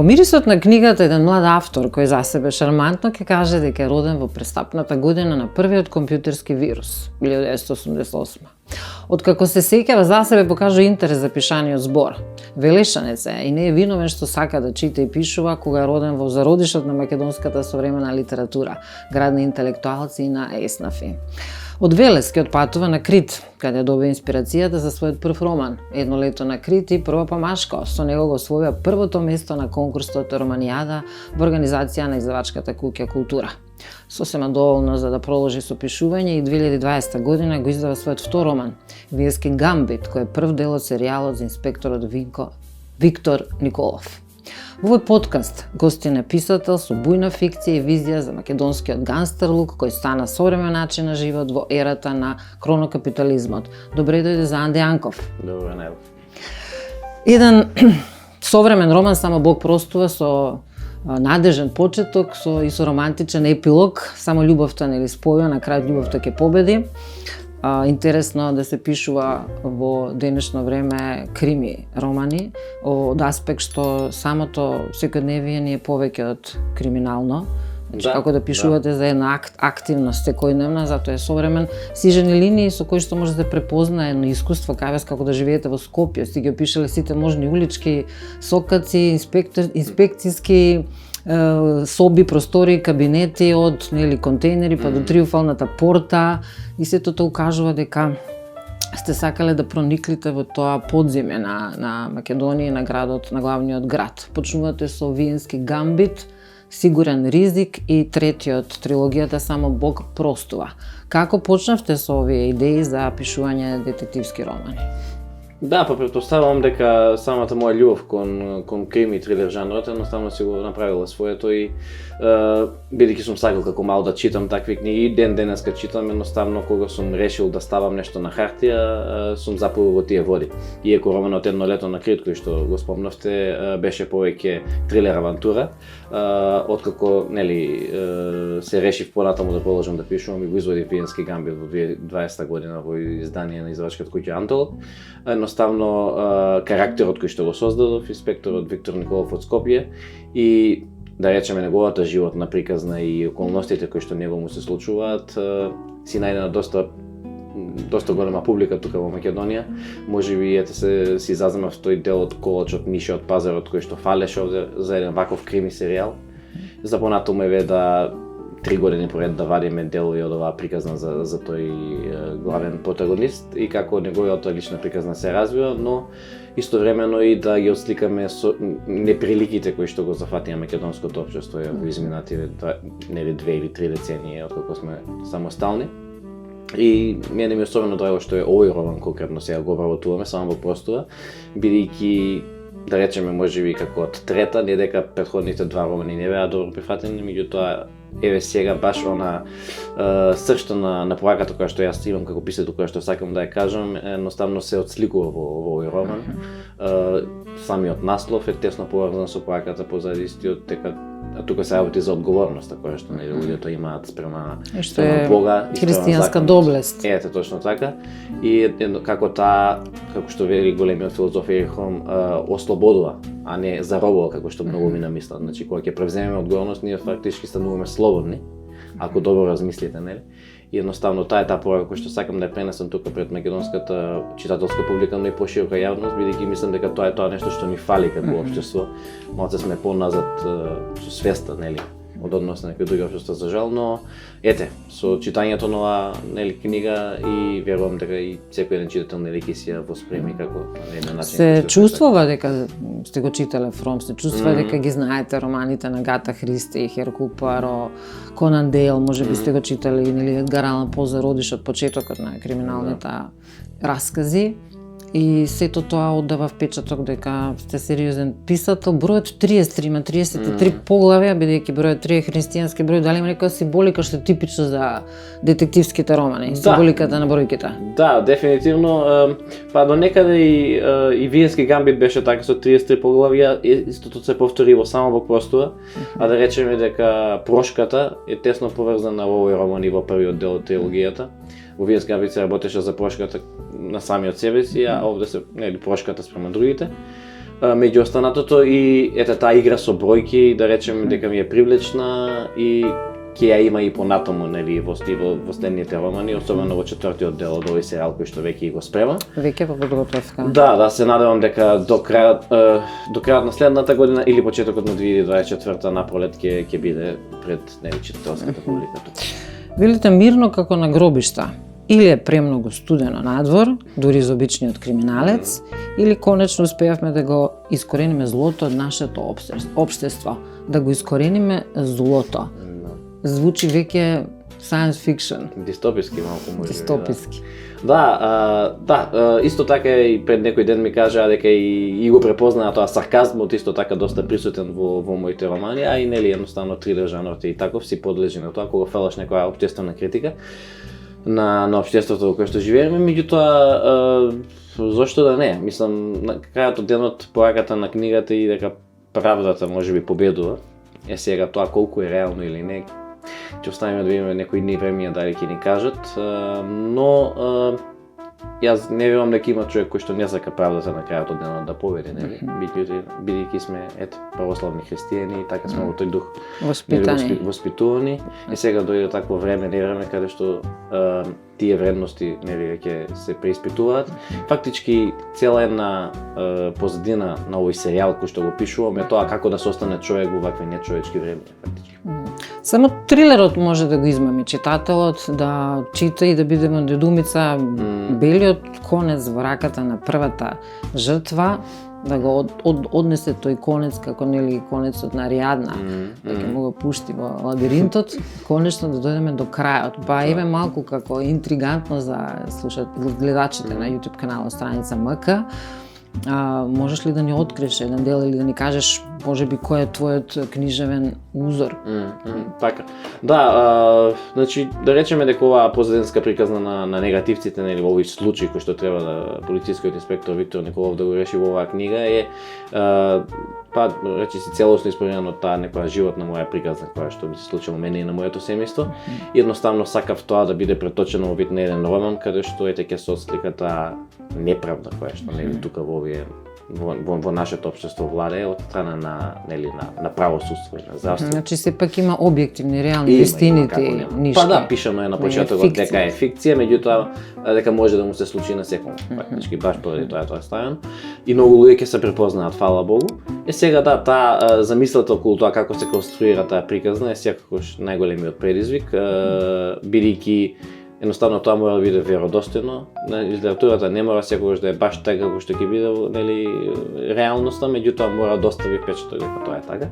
Во мирисот на книгата еден млад автор кој за себе шармантно ќе каже дека е роден во престапната година на првиот компјутерски вирус, 1988. Откако се сеќава, за себе покажува интерес за пишаниот збор. Велешанец е и не е виновен што сака да чита и пишува кога е роден во зародишот на македонската современа литература, град на интелектуалци и на еснафи. Од Велес ќе отпатува на Крит, каде добива инспирацијата за својот прв роман, Едно лето на Крит и Прва Памашко. Со него го освоија првото место на конкурсот Романијада во организација на издавачката куќа Култура. Сосема доволно за да продолжи со пишување и 2020 година го издава својот втор роман, Виенски гамбит, кој е прв дел од серијалот за инспекторот Виктор Николов. Во овој подкаст гостин е писател со бујна фикција и визија за македонскиот гангстерлук кој стана современ начин на живот во ерата на кронокапитализмот. Добре дојде за Анде Јанков. Добре, не. Еден современ роман, само Бог простува, со надежен почеток и со романтичен епилог, само љубовта нели спојува, на крај љубовта ќе победи. Интересно да се пишува во денешно време крими романи од аспект што самото секојдневие ни е повеќе од криминално. Значи, како да пишувате за една активност секојдневна, затоа е современ сижени линии со кои што може да се препознае едно искуство кај вас, како да живеете во Скопје, сте ги опишале сите можни улички, сокаци, инспекцијски соби, простори, кабинети, од контейнери па до триумфалната порта, и сето тоа укажува дека сте сакале да прониклите во тоа подземе на Македонија, на градот, на главниот град. Почнувате со Виенски гамбит, Сигурен ризик и третиот трилогијата Само Бог простува. Како почнавте со овие идеи за пишување детективски романи? Да, па претпоставувам дека самата моја љубов кон крими и трилер жанрот едноставно си го направила своето и бидејќи сум сакал како мал да читам такви книги и ден денеска читам, едноставно кога сум решил да ставам нешто на хартија, сум запливал во тие води. Иако романот Едно лето на Крит, кој што го спомнавте, беше повеќе трилер авантура, откако се решив понатаму да продолжам да пишувам и го извадив Виенски гамбит во 2020 година во издание на издавачката куќа Антолоп. Едноставно карактерот кој што го создадов, инспекторот Виктор Николов од Скопје, и да речеме неговата животна приказна и околностите кои што него му се случуваат, си најдена доста голема публика тука во Македонија. Можеби си заземав тој дел од колачот Мише од пазарот кој што фалеше овде за еден ваков крими серијал. За понатаму е да 3 години поред да вадиме делови од оваа приказна за тој главен протагонист и како неговата лична приказна се развива, но истовремено и да ги отсликаме со неприликите кои што го зафатија македонското општество во изминативе 2 или 3 децении откако сме самостални. И мене ми е особено драго што е овој роман конкретно сега го обработуваме, Само Бог простува, бидејќи да речеме можеби како од трета, не дека претходните два романи не беа добро прифатени, меѓутоа еве сега баш она сршта на поаката која што јас имам како писател, која што сакам да ја кажам, едноставно се отсликува во овој роман. Самиот наслов е тесно поврзан со поаката позади истиот, дека тука се работи за одговорноста која што луѓето имаат спрема Бога и христијанска доблест. Ете точно така. И како што вели големиот филозоф Ерихом, ослободува, а не заробува како што многу ми намислат. Значи кога ќе превземеме одговорност, ние фактички стануваме слободни, ако добро размислите, нели? И едноставно таа е таа порака која што сакам да ја пренесам тука пред македонската читателска публика, но и поширока јавност, бидејќи мислам дека тоа е тоа нешто што ни фали како општество. Малце сме поназад со свеста, нели, од однос на некои други општества за жал, но ете, со читањето на оваа книга и верувам дека и секој еден читател ќе си ја восприеми како на еден начин. Се чувствува дека сте го читале Фром, се чувствува дека ги знаете романите на Гата Христи, Херкул Пуаро, Конан Дейл, можеби сте го читали или Едгар Алан По за родиш од почетокот на криминалните раскази. И сето тоа оддава впечаток дека сте сериозен писател. Бројот 33, има 33 поглавја, бидејќи бројот 3 е христијански број, дали има некоја символика што е типична за детективските романи, символиката на бројките? Да, дефинитивно. Па до некаде и Виенски гамбит беше така со 33 поглавја, истото се повтори во Само Бог простува, а да речеме дека прошката е тесно поврзана во овој роман и во првиот дел од трилогијата. Во Виенски гамбит се работеше за прошката на самиот себе си, а овде се прошката спрема другите. меѓу останатото и ете таа игра со бројки, да речеме дека ми е привлечна и ќе ја има и понатаму, нели, во следните романи, особено во четвртиот дел од овој серијал кој што веќе го спрема. Веќе во подготовка. Да, се надевам дека до крајот на следната година или почетокот на 2024 на пролет ќе биде пред нели читателската публика тука. Билите мирно како на гробишта, или е премногу студено надвор, дури за обичниот криминалец, или конечно успеавме да го искорениме злото од нашето општество, да го искорениме злото. Звучи веќе science fiction. Дистописки малку може. Дистописки. Да, исто така и пред некој ден ми кажаа дека и го препознаа тоа сарказмот исто така доста присутен во моите романи, а и нели едноставно трилер жанрот и таков си подлежи на тоа кога фелаш некоја општествена критика на општеството во кое што живееме, меѓутоа зошто да не? Мислам на крајот од денот поаката на книгата и дека правдата можеби победува. Сега тоа колку е реално или не, ќе оставиме да видиме некои дни времења дали ќе ни кажат, но јас не верувам дека има човек кој што не сака правдата на крајот од денот да победи, нели? Бидејќи сме православни христијани и така сме во тој дух воспитувани. И сега дојде такво време, невреме каде што тие вредности нели ќе се преиспитуваат. Фактички цела една позадина на овој серијал кој што го пишувам е тоа како да се остане човек во вакви нечовечки времења фактички. Само трилерот може да го измами читателот, да чита и да биде во недоумица белиот конец во раката на првата жртва, да го однесе тој конец како нели конецот на Ариадна, да ќе му го пушти во лабиринтот, конечно да дојдеме до крајот. Па еве малку како интригантно за гледачите на YouTube каналот страница МК. Можеш ли да ни откриеш еден дел или да ни кажеш можеби кој е твојот книжевен узор? Така. Да, значи да речеме дека оваа позадинска приказна на негативците нели во овој случај кој што треба да полицискиот инспектор Виктор Николов да го реши во оваа книга е речи си целосно исполнено таа некоја животна моја приказна која што ми се случило мене и на моето семејство. Едноставно сакав тоа да биде преточено во вид на еден роман каде што ќе се отслика таа неправда која што нели тука во овие во нашето општество владее од страна на правосудство и на здравство. Значи сепак има објективни, реални вистините, ништо. Па да, пишано е на почетокот дека е фикција, меѓутоа дека може да му се случи на секој. Фактички баш поради тоа е ставено. И многу луѓе ќе се препознаат, фала Богу. Сега да, таа замислата околу тоа како се конструира таа приказна е секогаш најголемиот предизвик, бидејќи едноставно тоа мора да биде веродостојно. Литературата не мора секогаш да е баш така како што ќе биде нели реалноста, меѓутоа мора да остави впечаток дека тоа е така.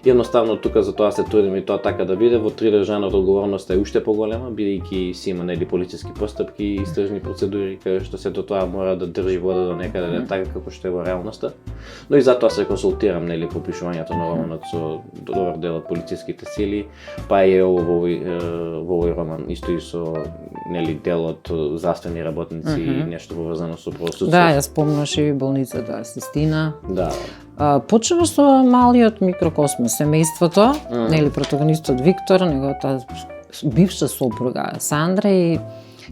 Едноставно тука за тоа се трудиме и тоа така да биде. Во трилер жанрот одговорноста е уште поголема, бидејќи си има нели полициски постапки и истражни процедури каде што сето тоа мора да држи вода до некаде да е така како што е во реалноста. Но и затоа се консултирам нели по пишувањето на романот со добар дел од полициските сили, па е во овој роман исто и со нели дел од здравствени работници и нешто поврзано со правосудство. Да, ја спомнаш и болницата Систина. Да. Почнува со малиот микрокосмос, семејството, нели протагонистот Виктор, неговата бивша сопруга Сандра и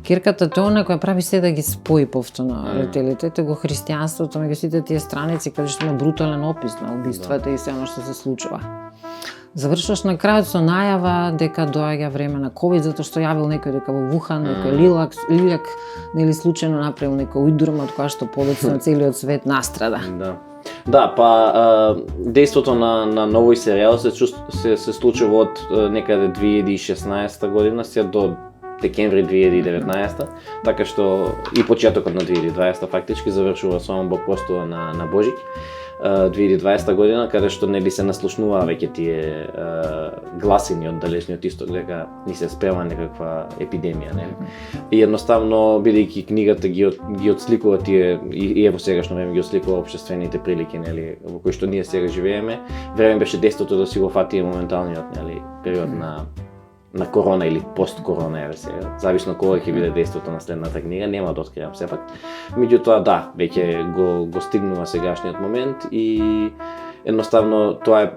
Кирката тоа која прави се да ги спои повторно родителите, го христијанството меѓу сите тие страници каде што има брутален опис на убиствата и се оно што се случува. Завршуваш на крајот со најава дека доаѓа време на ковид затоа што јавил некој дека во Вухан некој лиljak нели случајно направил некој уйдурма од која што повеќе на целиот свет настрада. Да, па дејството на овој серијал се случува од некаде 2016 година се до декември 2019, така што и почетокот на 2020 фактички завршува со Бог постува на Божик. 2020 година, каде што нели се наслушнуваа веќе тие гласини од далечниот исток дека ни се спрема некаква епидемија, нели? И едноставно бидејќи книгата ги отсликува тие и ево сегашно време ги отсликува општествените прилики, нели, во кои што ние сега живееме, време беше дејството да си го фати моменталниот, нели, период на корона или пост-корона, еве сега, зависно кога ќе биде дејството на следната книга, нема да откријам сепак. Меѓутоа да, веќе го стигнува сегашниот момент и едноставно тоа е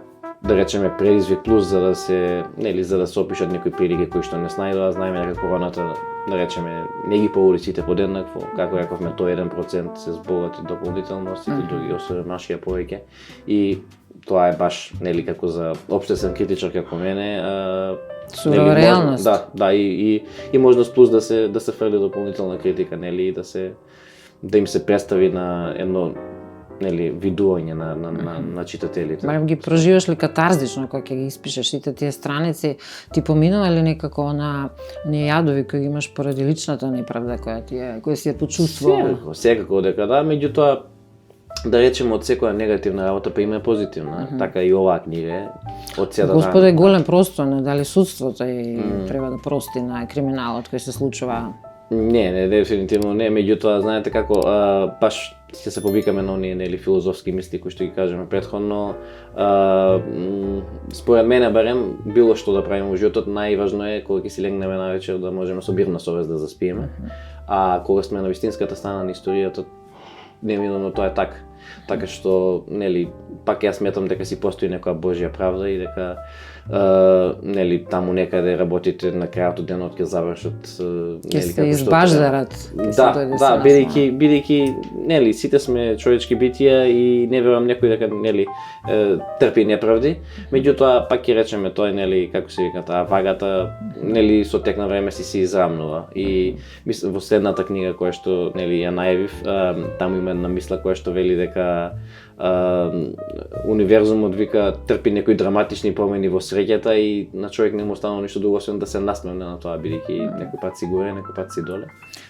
да речеме предизвик плюс за да се опишат некои прилики кои што не снајдоа, знаеме дека короната да речеме не ги поводи сите подеднакво, како рековме тој 1% се збогати дополнително, сите други осиромашија повеќе и тоа е баш како за општествен критичар како мене, сурова реалност. Да, и можност плюс да се фрли дополнителна критика, и да им се представи на едно видување на читателите. Барем ги проживаш ли катарзично кога ќе ги испишеш сите тие страници, ти поминува ли некако на оние јадови кои ги имаш поради личната неправда која си ја почувствувал? Секако дека да, меѓутоа да речеме од секоја негативна работа па има позитивна, така и оваа книга е од сета. Господе, голем простор, не дали судството и треба да прости на криминалот кој се случува? Не, дефинитивно не, меѓутоа знаете како баш ќе се повикаме на оние филозофски мисли кои што ги кажеме претходно. Според мене барем било што да правиме во животот, најважно е кога ќе си легнеме навечер да можеме со мирна совест да заспиеме. А кога сме на вистинската страна на историјата, неминуно тоа е така. Така што, пак јас сметам дека си постои некоја Божја правда и дека таму некаде работите на крајот од денот ќе завршат ќе се избаждарат. Да, бидејќи сите сме човечки битија и не верувам некој дека трпи неправди, меѓутоа пак ќе речеме тоа како се вика таа вагата со тек на време си израмнува и мислам во следната книга која што ја најавив, таму има една мисла која што вели дека универзумот вика трпи некои драматични промени во среќата и на човек не му останува ништо друго освен да се насмевне на тоа, бидејќи некој пат си горе, некој пат си доле.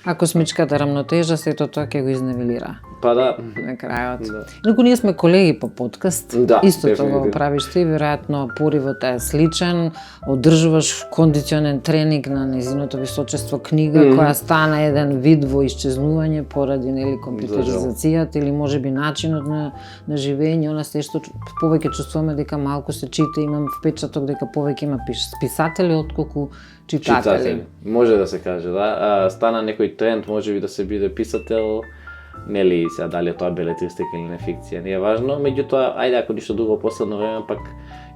А космичката рамнотежа сето тоа ќе го изневелира. Па да. На крајот. Инаку ние сме колеги по подкаст, истото го правиш ти, веројатно поривот е сличен, одржуваш кондиционен тренинг на незиното височество книга која стана еден вид во исчезнување поради компјутеризацијата или можеби начинот на живење, она се што повеќе чувствуваме дека малку се чита, имам впечаток дека повеќе има писатели отколку читатели. Може да се каже, да. Стана некој тренд, можеби да се биде писател, сега дали тоа белетристика или не фикција, не е важно, меѓутоа, ајде ако ништо друго последно време, пак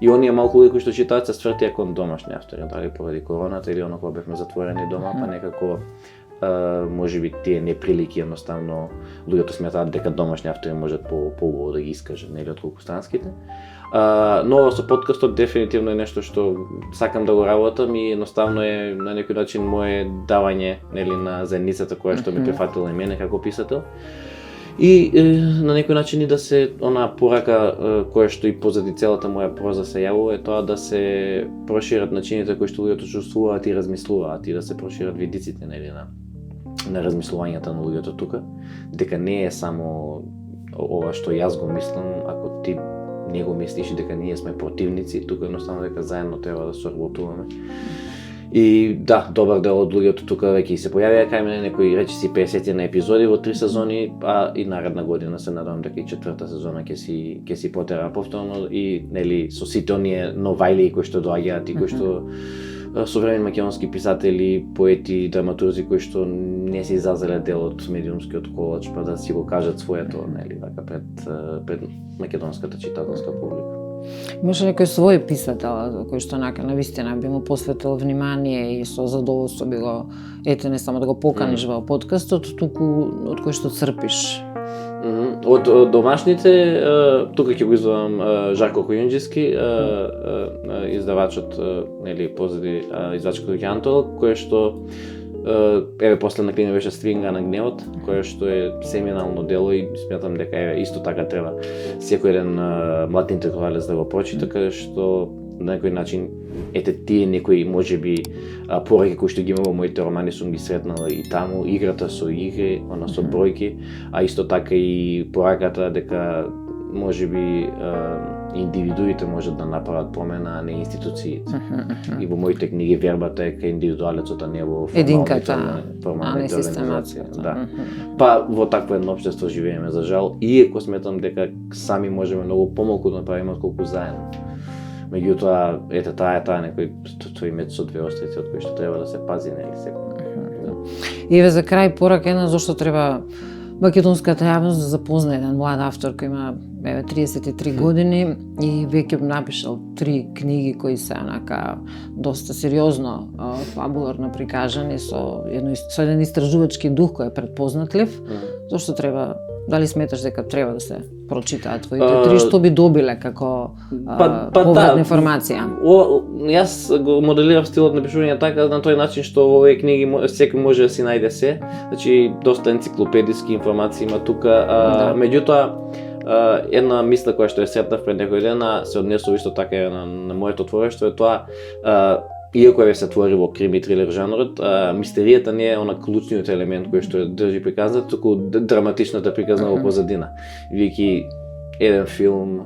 и оние малку луѓе кои што читаат се свртија кон домашни автори, дали поради короната или оно кога бевме затворени дома, па некако можеби тие неприлики едноставно луѓето сметаат дека домашни автори можат поубаво да ги искажат, отколку странските. Но со подкастот дефинитивно е нешто што сакам да го работам и едноставно е на некој начин мое давање на заедницата која што ме прифатила и мене како писател. И на некој начин и да се она порака која што и позади целата моја проза се јавува е тоа да се прошират начините кои што луѓето чувствуваат и размислуваат и да се прошират видиците на размислувањата на луѓето тука, дека не е само ова што јас го мислам, ако ти не го мислиш дека ние сме противници, тука едноставно дека заедно треба да соработуваме. И да, добар дел од луѓето тука веќе се појавија кај мене некои речиси 50 на епизоди во 3 сезони, а и наредна година се надевам дека и 4-та сезона ќе си потера повторно и со сите оние новајли кои што доаѓаат и кои што современи македонски писатели, поети, драматурзи кои што не се изазеле дел од медиумскиот колач, па да си го кажат своето, така пред македонската читателска публика. Имаш некој свој писател кој што на вистина би му посветил внимание и со задоволство би го не само да го поканиш во подкастот, туку од кој што црпиш? Од домашните, тука ќе го издавам Жарко Којунџиски, издавачот, позади издавачот Антол, кој што последна книга беше Стринга на гневот, која што е семинално дело и сметам дека исто така треба секој еден млад интелектуалец да го прочита, каде што на некој начин тие некои можеби пораки кои што ги има во моите романи сум ги сретнала и таму, играта со игри, она со бројки, а исто така и пораката дека можеби индивидуите можат да направат промена, а не институциите. И во моите книги вербата е кај индивидуалецот, а не во формалната организација. Да. Па во такво едно општество живееме за жал, иако сметам дека сами можеме многу помалку да направиме отколку заедно. Меѓутоа, таа некој тој меч со две острици од кој што треба да се пази, секој. И за крај порака една зошто треба македонската јавност да запозна еден млад автор кој има 33 години и веќе напишал 3 книги кои се онака доста сериозно фабуларно прикажани со еден истражувачки дух кој е предпознатлив. Зошто треба, дали сметаш дека треба да се прочитаат твоите 3, што би добиле како повратна информација? Јас го моделирам стилот на пишување така на тој начин што во овие книги секој може да си најде се. Значи доста енциклопедиски информации има тука, меѓутоа една мисла која што ја сретнав пред некој ден се однесува исто така на моето творештво е тоа, иако е се твори во крими трилер жанрот, мистеријата не е она клучниот елемент кој што држи приказната, туку драматичната приказна во позадина. Вики еден филм,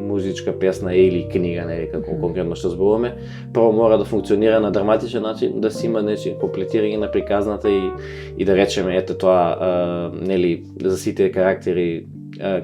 музичка песна или книга, нели како конкретно што зборуваме, прво мора да функционира на драматичен начин, да си има нечи комплетирање на приказната и да речеме ете тоа нели за сите карактери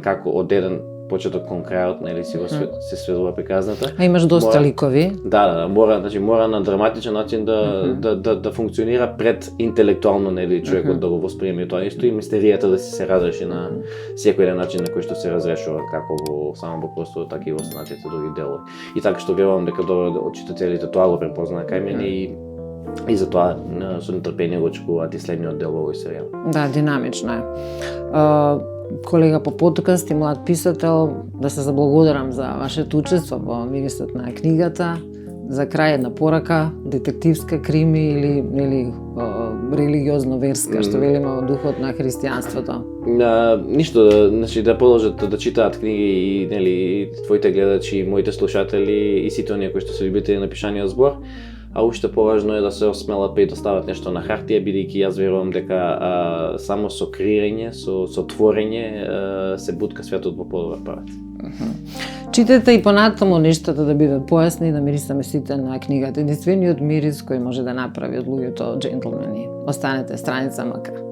како од еден почеток кон крајот, нели се сведува приказната. А имаш доста ликови. Да, мора на драматичен начин да функционира пред интелектуално, нели човекот да го восприеме тоа исто и мистеријата да се разреши на секој начин на кој што се разрешува како во само во просторот, така и во останатите други делови. И така што верувам дека добро читателите тоа го препознаат кај мене и затоа со нетрпение го очекуваат и следниот дел во овој серијал. Да, динамично е. Колега по подкаст и млад писател, да се заблагодарам за вашето учество во мирисот на книгата. За крај една порака, детективска, крими или религиозно-верска, што велиме во духот на христијанството. Ништо, значи да продолжат да читаат книги и нели твоите гледачи, моите слушатели и сите оние кои што се љубители на пишаниот збор. А уште поважно е да се осмелат па и да стават нешто на хартија, бидејќи јас верувам дека само со креирање, со творење се бутка светот во подобар правец. Читате и понатаму нештата да бидат појасни, да мирисаме сите на книгата. Единствениот мирис кој може да направи од луѓето џентлмени. Останете страница МК.